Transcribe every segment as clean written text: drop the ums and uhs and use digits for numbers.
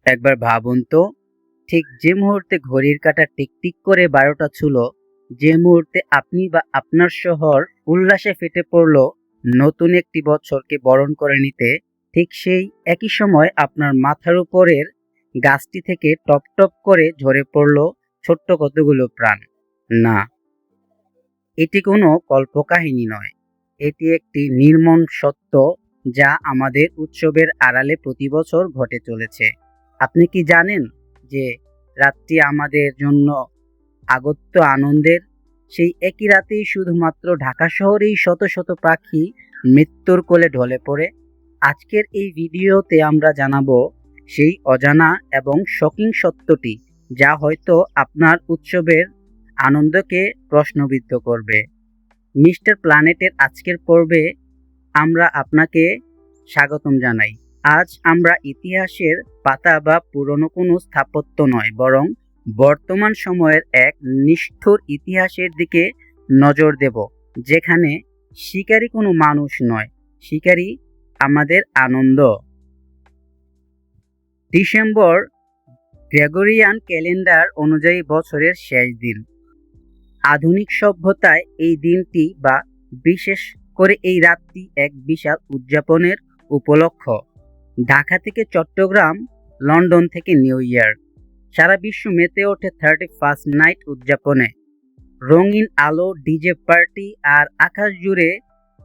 একবার ভাবুন তো, ঠিক যে মুহূর্তে ঘড়ির কাঁটা টিকটিক করে 12টা ছুঁলো, যে মুহূর্তে আপনি বা আপনার শহর উল্লাসে ফেটে পড়ল নতুন একটি বছরকে বরণ করে নিতে, ঠিক সেই একই সময় আপনার মাথার উপরের গাছটি থেকে টপ টপ করে ঝরে পড়ল ছোট্ট কতগুলো প্রাণ। না, এটি কোনো কল্পকাহিনী নয়, এটি একটি নির্মম সত্য যা আমাদের উৎসবের আড়ালে প্রতি বছর ঘটে চলেছে। আপনি কি জানেন যে রাতটি আমাদের জন্য আগত্য আনন্দের? সেই একই রাতেই শুধুমাত্র ঢাকা শহরেই শত শত পাখি মৃত্যুর কোলে ঢলে পড়ে। আজকের এই ভিডিওতে আমরা জানাবো সেই অজানা এবং শকিং সত্যটি, যা হয়তো আপনার উৎসবের আনন্দকে প্রশ্নবিদ্ধ করবে। মিস্টার প্ল্যানেটের আজকের পর্বে আমরা আপনাকে স্বাগতম জানাই। আজ আমরা ইতিহাসের পাতা বা পুরনো কোনো স্থাপত্য নয়, বরং বর্তমান সময়ের এক নিষ্ঠুর ইতিহাসের দিকে নজর দেব, যেখানে শিকারী কোনো মানুষ নয়, শিকারী আমাদের আনন্দ। ডিসেম্বর গ্রেগরিয়ান ক্যালেন্ডার অনুযায়ী বছরের শেষ দিন। আধুনিক সভ্যতায় এই দিনটি বা বিশেষ করে এই রাতটি এক বিশাল উদযাপনের উপলক্ষ। ঢাকা থেকে চট্টগ্রাম, লন্ডন থেকে নিউ ইয়র্ক, সারা বিশ্ব মেতে ওঠে 31st নাইট উদযাপনে। রঙিন আলো, ডিজে পার্টি আর আকাশ জুড়ে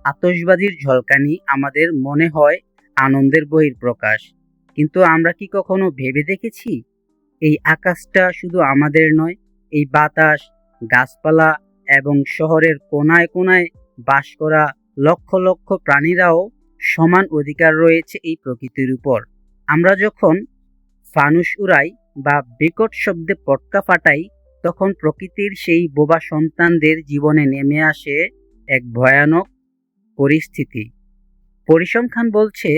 আতশবাজির ঝলকানি আমাদের মনে হয় আনন্দের বহিঃপ্রকাশ। কিন্তু আমরা কি কখনো ভেবে দেখেছি, এই আকাশটা শুধু আমাদের নয়, এই বাতাস, গাছপালা এবং শহরের কোনায় কোনায় বাস করা লক্ষ লক্ষ প্রাণীরাও সমান অধিকার রয়েছে এই প্রকৃতির উপর। আমরা যখন ফানুস উড়াই বা বিকট শব্দে পটকা ফাটাই, তখন প্রকৃতির সেই বোবা সন্তানদের জীবনে নেমে আসে এক ভয়ানক পরিস্থিতি। পরিসংখ্যান বলছে,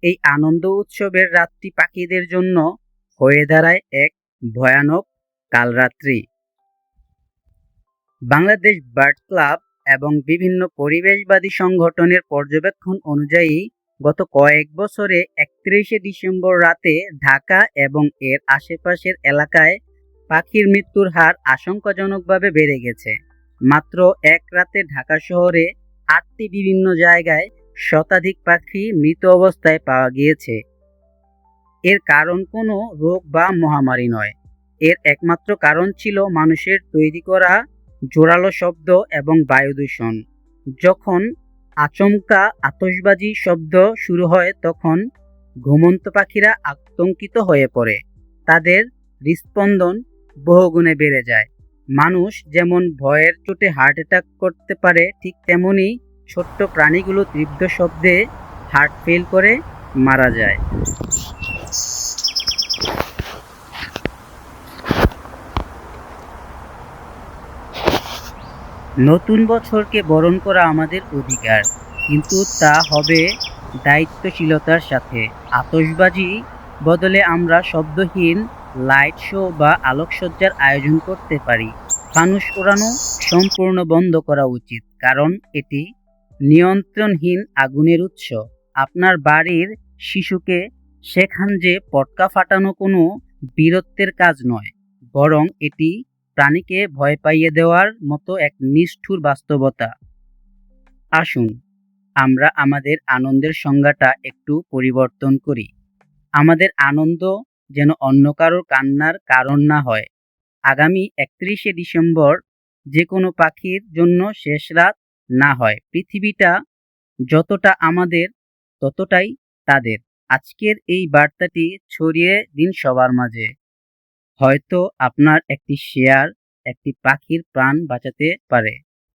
এই আনন্দ উৎসবের রাতটি পাখিদের জন্য হয়ে দাঁড়ায় এক ভয়ানক কালরাত্রি। বাংলাদেশ বার্ড ক্লাব এবং বিভিন্ন পরিবেশবাদী সংগঠনের পর্যবেক্ষণ অনুযায়ী গত কয়েক বছরে 31শে ডিসেম্বর রাতে ঢাকা এবং এর আশেপাশের এলাকায় পাখির মৃত্যুর হার আশঙ্কাজনকভাবে বেড়ে গেছে। মাত্র এক রাতে ঢাকা শহরে 8টি বিভিন্ন জায়গায় শতাধিক পাখি মৃত অবস্থায় পাওয়া গিয়েছে। এর কারণ কোনো রোগ বা মহামারী নয়, এর একমাত্র কারণ ছিল মানুষের তৈরি করা জোরালো শব্দ এবং বায়ু দূষণ। যখন আচমকা আতশবাজি শব্দ শুরু হয়, তখন ঘুমন্ত পাখিরা আতঙ্কিত হয়ে পড়ে, তাদের হৃৎস্পন্দন বহুগুণে বেড়ে যায়। মানুষ যেমন ভয়ের চোটে হার্ট অ্যাটাক করতে পারে, ঠিক তেমনি ছোট্ট প্রাণীগুলো তীব্র শব্দে হার্ট ফেল করে মারা যায়। নতুন বছরকে বরণ করা আমাদের অধিকার, কিন্তু তা হবে দায়িত্বশীলতার সাথে। আতশবাজি বদলে আমরা শব্দহীন লাইট শো বা আলোকসজ্জার আয়োজন করতে পারি। ফানুস ওড়ানো সম্পূর্ণ বন্ধ করা উচিত, কারণ এটি নিয়ন্ত্রণহীন আগুনের উৎস। আপনার বাড়ির শিশুকে শেখান যে পটকা ফাটানো কোনো বীরত্বের কাজ নয়, বরং এটি প্রাণীকে ভয় পাইয়ে দেওয়ার মতো এক নিষ্ঠুর বাস্তবতা। আসুন আমরা আমাদের আনন্দের সংজ্ঞাটা একটু পরিবর্তন করি। আমাদের আনন্দ যেন অন্য কারোর কান্নার কারণ না হয়। আগামী 31শে ডিসেম্বর যে কোনো পাখির জন্য শেষ রাত না হয়। পৃথিবীটা যতটা আমাদের, ততটাই তাদের। আজকের এই বার্তাটি ছড়িয়ে দিন সবার মাঝে। হয়তো আপনার একটি শেয়ার একটি পাখির প্রাণ বাঁচাতে পারে।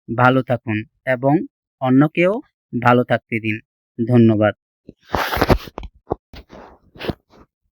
ভালো থাকুন এবং অন্যকেও ভালো থাকতে দিন। ধন্যবাদ।